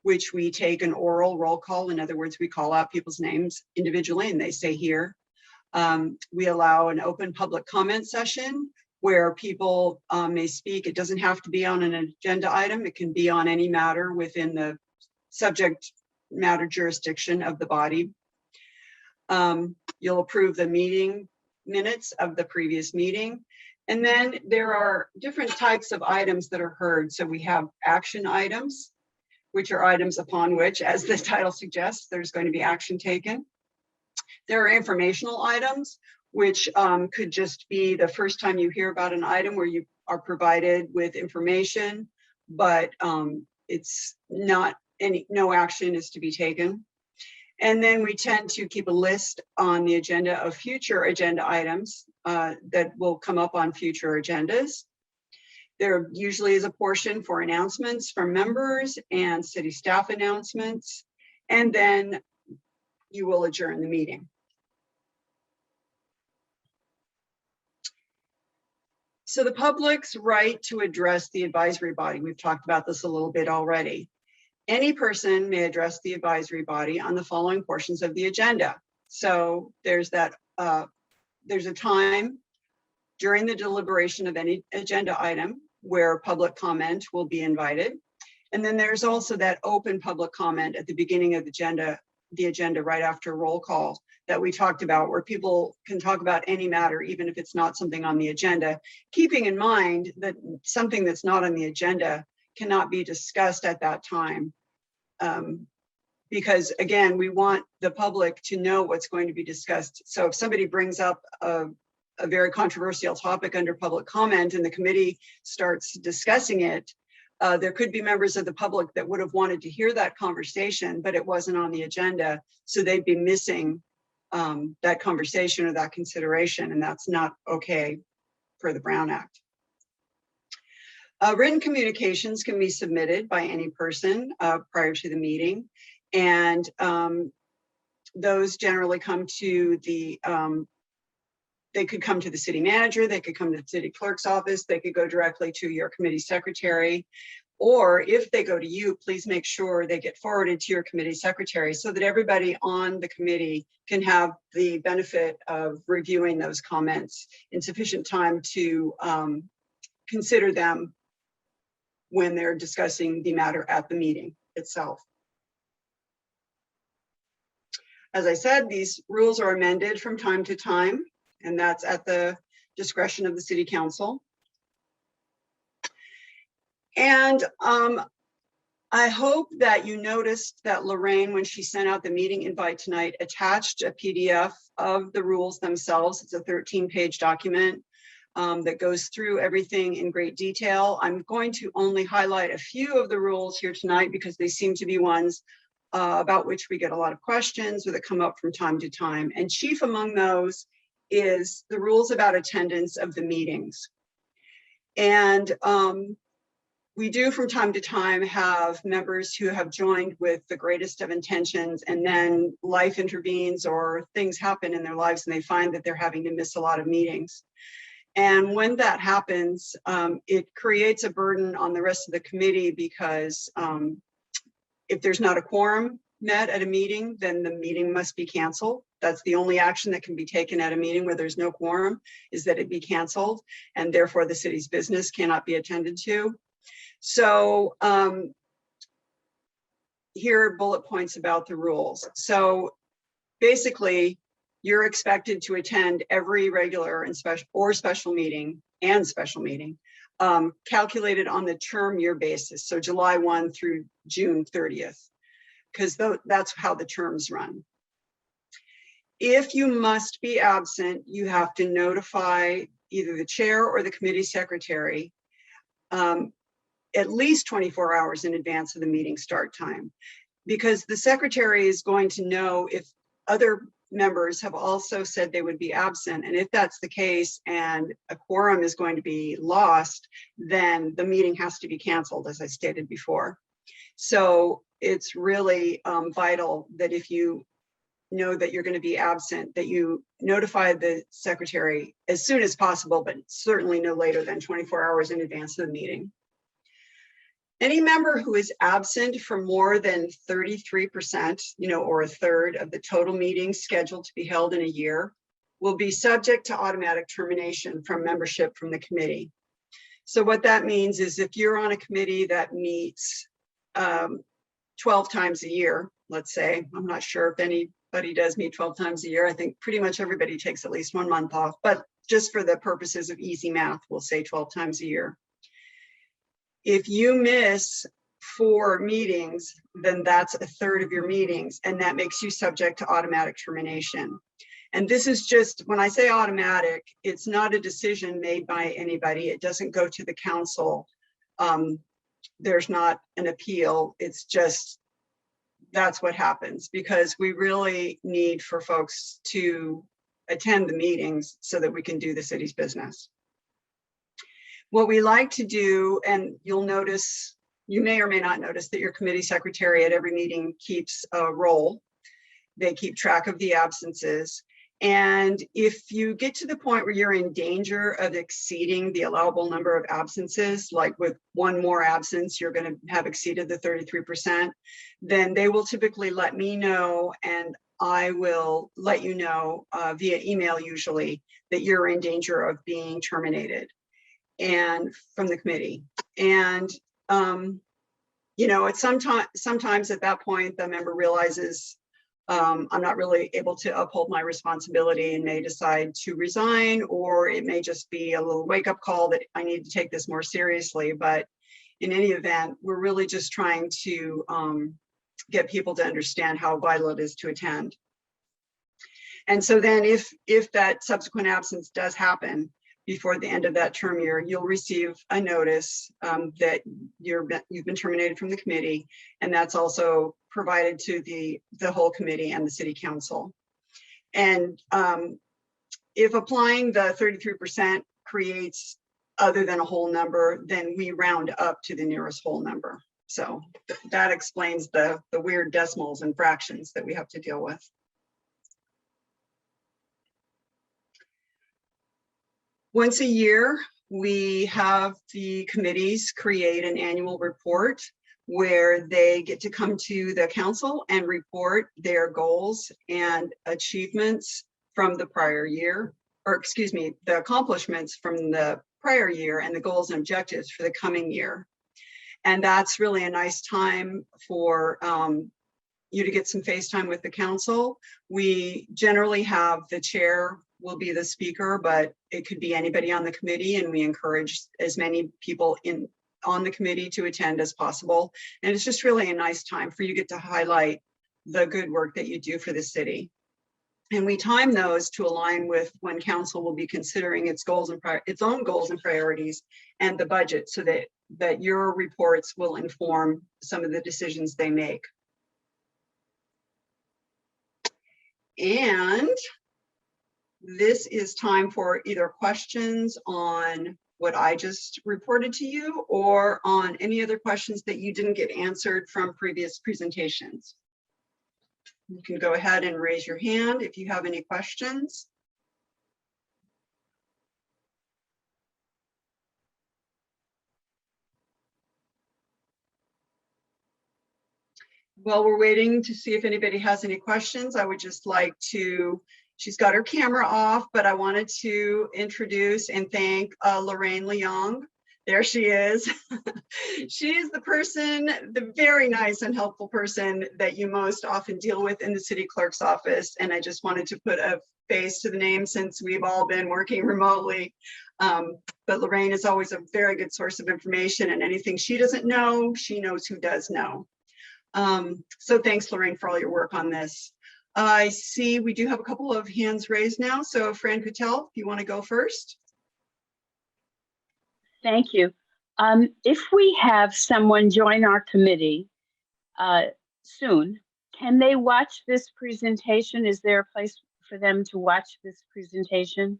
which we take an oral roll call. In other words, we call out people's names individually and they say here. We allow an open public comment session where people may speak. It doesn't have to be on an agenda item. It can be on any matter within the subject matter jurisdiction of the body. You'll approve the meeting minutes of the previous meeting. And then there are different types of items that are heard. So we have action items, which are items upon which, as the title suggests, there's going to be action taken. There are informational items, which could just be the first time you hear about an item where you are provided with information, but it's not no action is to be taken. And then we tend to keep a list on the agenda of future agenda items that will come up on future agendas. There usually is a portion for announcements from members and city staff announcements, and then you will adjourn the meeting. So the public's right to address the advisory body, we've talked about this a little bit already. Any person may address the advisory body on the following portions of the agenda. So there's that, there's a time during the deliberation of any agenda item where public comment will be invited. And then there's also that open public comment at the beginning of the agenda right after roll call that we talked about, where people can talk about any matter, even if it's not something on the agenda, keeping in mind that something that's not on the agenda cannot be discussed at that time. Because again, we want the public to know what's going to be discussed. So if somebody brings up a very controversial topic under public comment and the committee starts discussing it, there could be members of the public that would have wanted to hear that conversation, but it wasn't on the agenda. So they'd be missing that conversation or that consideration, and that's not okay per the Brown Act. Written communications can be submitted by any person prior to the meeting, and those generally come to the, they could come to the city manager, they could come to the city clerk's office, they could go directly to your committee secretary, or if they go to you, please make sure they get forwarded to your committee secretary so that everybody on the committee can have the benefit of reviewing those comments in sufficient time to consider them when they're discussing the matter at the meeting itself. As I said, these rules are amended from time to time, and that's at the discretion of the city council. And I hope that you noticed that Lorraine, when she sent out the meeting invite tonight, attached a PDF of the rules themselves. It's a 13-page document. that goes through everything in great detail. I'm going to only highlight a few of the rules here tonight because they seem to be ones about which we get a lot of questions or that come up from time to time. And chief among those is the rules about attendance of the meetings. And we do from time to time have members who have joined with the greatest of intentions, and then life intervenes or things happen in their lives and they find that they're having to miss a lot of meetings. And when that happens, it creates a burden on the rest of the committee because if there's not a quorum met at a meeting, then the meeting must be canceled. That's the only action that can be taken at a meeting where there's no quorum, is that it be canceled, and therefore the city's business cannot be attended to. So here are bullet points about the rules. So basically, you're expected to attend every regular and special meeting calculated on the term year basis. So July 1 through June 30th, because that's how the terms run. If you must be absent, you have to notify either the chair or the committee secretary at least 24 hours in advance of the meeting start time, because the secretary is going to know if other members have also said they would be absent. And if that's the case and a quorum is going to be lost, then the meeting has to be canceled, as I stated before. So it's really vital that if you know that you're going to be absent, that you notify the secretary as soon as possible, but certainly no later than 24 hours in advance of the meeting. Any member who is absent for more than 33%, or a third of the total meetings scheduled to be held in a year will be subject to automatic termination from membership from the committee. So what that means is if you're on a committee that meets 12 times a year, let's say, I'm not sure if anybody does meet 12 times a year. I think pretty much everybody takes at least 1 month off, but just for the purposes of easy math, we'll say 12 times a year. If you miss 4 meetings, then that's a third of your meetings, and that makes you subject to automatic termination. And this is just, when I say automatic, it's not a decision made by anybody. It doesn't go to the council. There's not an appeal. It's just, that's what happens, because we really need for folks to attend the meetings so that we can do the city's business. What we like to do, and you'll notice, you may or may not notice that your committee secretary at every meeting keeps a roll. They keep track of the absences. And if you get to the point where you're in danger of exceeding the allowable number of absences, like with 1 more absence, you're going to have exceeded the 33%, then they will typically let me know, and I will let you know via email usually that you're in danger of being terminated and from the committee. And it's sometimes at that point the member realizes I'm not really able to uphold my responsibility and may decide to resign, or it may just be a little wake-up call that I need to take this more seriously. But in any event, we're really just trying to get people to understand how vital it is to attend. And so then if that subsequent absence does happen before the end of that term year, you'll receive a notice that you've been terminated from the committee, and that's also provided to the whole committee and the city council. And if applying the 33% creates other than a whole number, then we round up to the nearest whole number. So that explains the weird decimals and fractions that we have to deal with. Once a year, we have the committees create an annual report where they get to come to the council and report their goals and achievements from the prior year, or excuse me, the accomplishments from the prior year and the goals and objectives for the coming year. And that's really a nice time for you to get some face time with the council. We generally have the chair will be the speaker, but it could be anybody on the committee, and we encourage as many people on the committee to attend as possible. And it's just really a nice time for you to get to highlight the good work that you do for the city. And we time those to align with when council will be considering its goals and its own goals and priorities and the budget, so that your reports will inform some of the decisions they make. And this is time for either questions on what I just reported to you, or on any other questions that you didn't get answered from previous presentations. You can go ahead and raise your hand if you have any questions. While we're waiting to see if anybody has any questions, I would just like to, she's got her camera off, but I wanted to introduce and thank Lorraine Leong. There she is. She is the person, the very nice and helpful person that you most often deal with in the city clerk's office. And I just wanted to put a face to the name since we've all been working remotely. But Lorraine is always a very good source of information, and anything she doesn't know, she knows who does know. So thanks, Lorraine, for all your work on this. I see we do have a couple of hands raised now. So Fran Patel, if you want to go first. Thank you. If we have someone join our committee soon, can they watch this presentation? Is there a place for them to watch this presentation?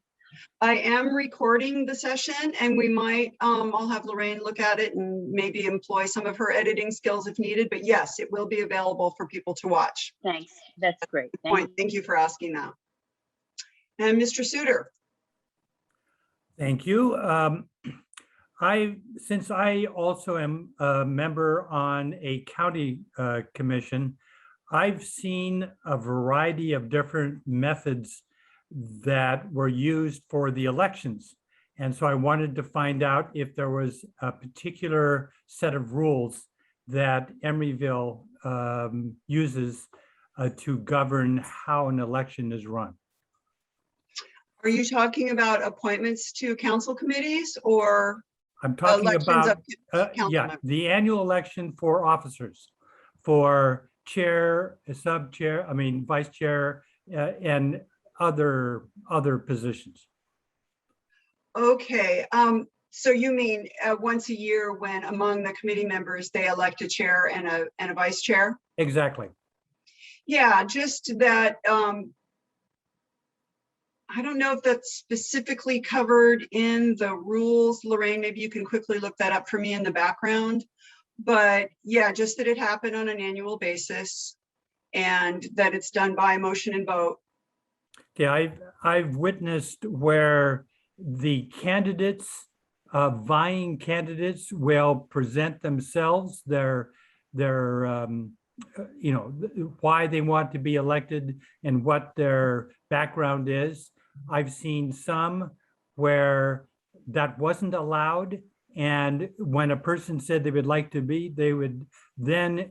I am recording the session, and we might, I'll have Lorraine look at it and maybe employ some of her editing skills if needed, but yes, it will be available for people to watch. Thanks, that's great. Thank you for asking that. And Mr. Suter. Thank you. Since I also am a member on a county commission, I've seen a variety of different methods that were used for the elections. And so I wanted to find out if there was a particular set of rules that Emeryville uses to govern how an election is run. Are you talking about appointments to council committees, or I'm talking about the annual election for officers, for chair, sub chair, vice chair, and other positions. Okay, so you mean once a year, when among the committee members they elect a chair and a vice chair? Exactly. Yeah, just that. I don't know if that's specifically covered in the rules. Lorraine, maybe you can quickly look that up for me in the background. But yeah, just that it happened on an annual basis and that it's done by motion and vote. Okay, I've witnessed where the candidates, vying candidates, will present themselves, their why they want to be elected and what their background is. I've seen some where that wasn't allowed, and when a person said they would like to be, they would then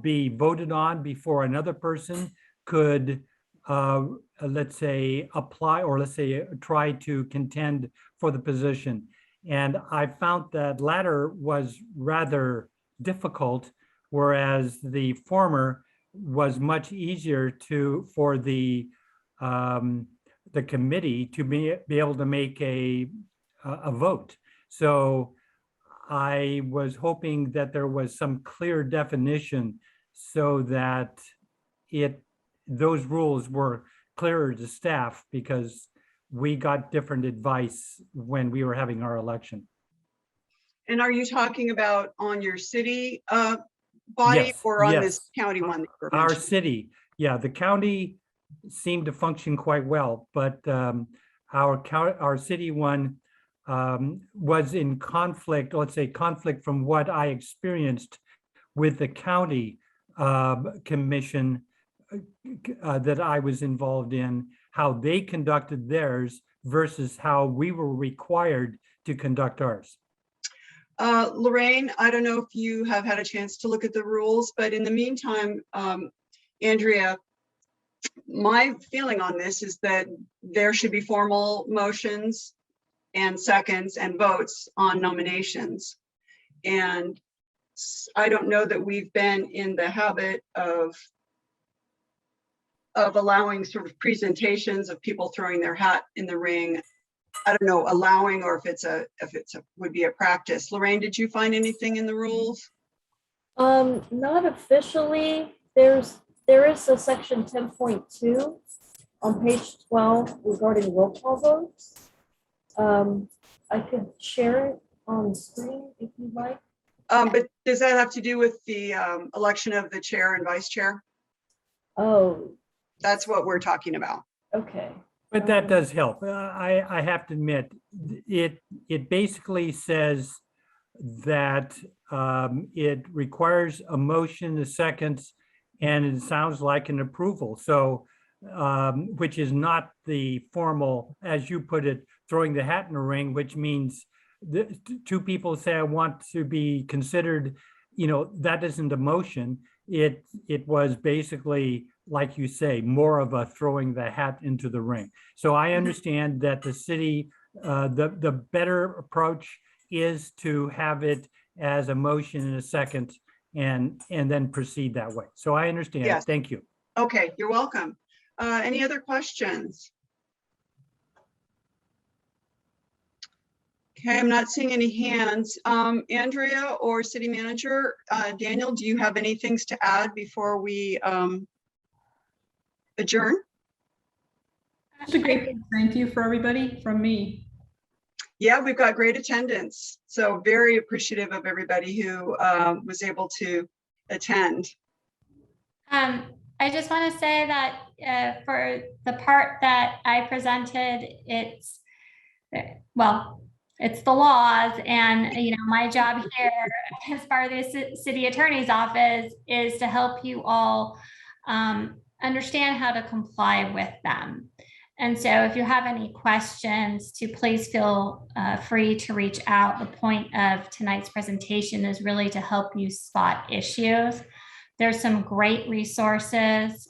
be voted on before another person could, let's say, apply, or let's say try to contend for the position. And I found that latter was rather difficult, whereas the former was much easier for the committee to be able to make a vote. So I was hoping that there was some clear definition so that those rules were clearer to staff, because we got different advice when we were having our election. And are you talking about on your city body, yes, or on yes. this county one? Our city, yeah, the county seemed to function quite well, but our city one was in conflict, let's say conflict from what I experienced with the county commission that I was involved in, how they conducted theirs versus how we were required to conduct ours. Lorraine, I don't know if you have had a chance to look at the rules, but in the meantime, Andrea, my feeling on this is that there should be formal motions and seconds and votes on nominations. And I don't know that we've been in the habit of of allowing sort of presentations of people throwing their hat in the ring. I don't know, allowing, or if it's a would be a practice. Lorraine, did you find anything in the rules? Not officially. There is a section 10.2 on page 12 regarding roll call votes. I could share it on screen if you'd like. But does that have to do with the election of the chair and vice chair? Oh, That's what we're talking about. okay. But that does help. I have to admit, it basically says that it requires a motion, a second, and it sounds like an approval. So, which is not the formal, as you put it, throwing the hat in the ring, which means two people say, I want to be considered, that isn't a motion. It was basically, like you say, more of a throwing the hat into the ring. So I understand that the city, the better approach is to have it as a motion and a second and then proceed that way. So I understand. Yes. Thank you. Okay, you're welcome. Any other questions? Okay, I'm not seeing any hands. Andrea or city manager, Daniel, do you have any things to add before we adjourn? Just a great thank you for everybody from me. Yeah, we've got great attendance. So very appreciative of everybody who was able to attend. I just want to say that for the part that I presented, it's the laws, and my job here as part of the city attorney's office is to help you all understand how to comply with them. And so if you have any questions, please feel free to reach out. The point of tonight's presentation is really to help you spot issues. There's some great resources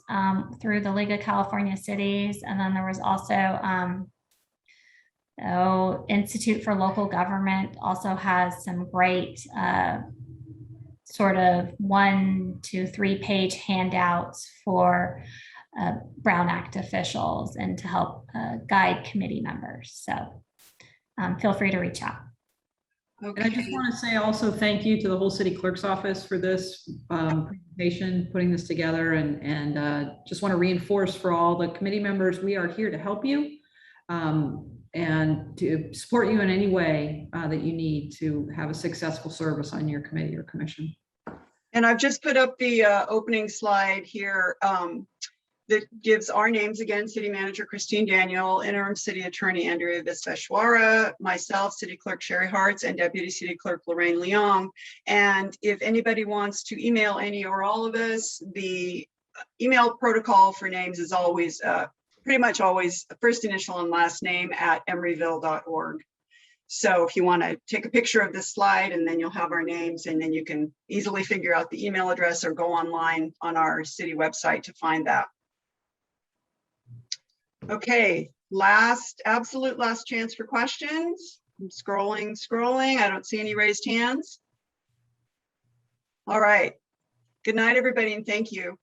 through the League of California Cities. And then there was also Institute for Local Government also has some great sort of 1 to 3 page handouts for Brown Act officials and to help guide committee members. So feel free to reach out. Okay. And I just want to say also thank you to the whole city clerk's office for this presentation, putting this together, and just want to reinforce for all the committee members, we are here to help you and to support you in any way that you need to have a successful service on your committee or commission. And I've just put up the opening slide here that gives our names again: City Manager Christine Daniel, Interim City Attorney Andrea Visteshwara, myself, City Clerk Sherry Hartz, and Deputy City Clerk Lorraine Leong. And if anybody wants to email any or all of us, the email protocol for names is always pretty much always first initial and last name at emeryville.org. So if you want to take a picture of this slide, and then you'll have our names, and then you can easily figure out the email address or go online on our city website to find that. Okay, absolute last chance for questions. I'm scrolling. I don't see any raised hands. All right. Good night, everybody, and thank you.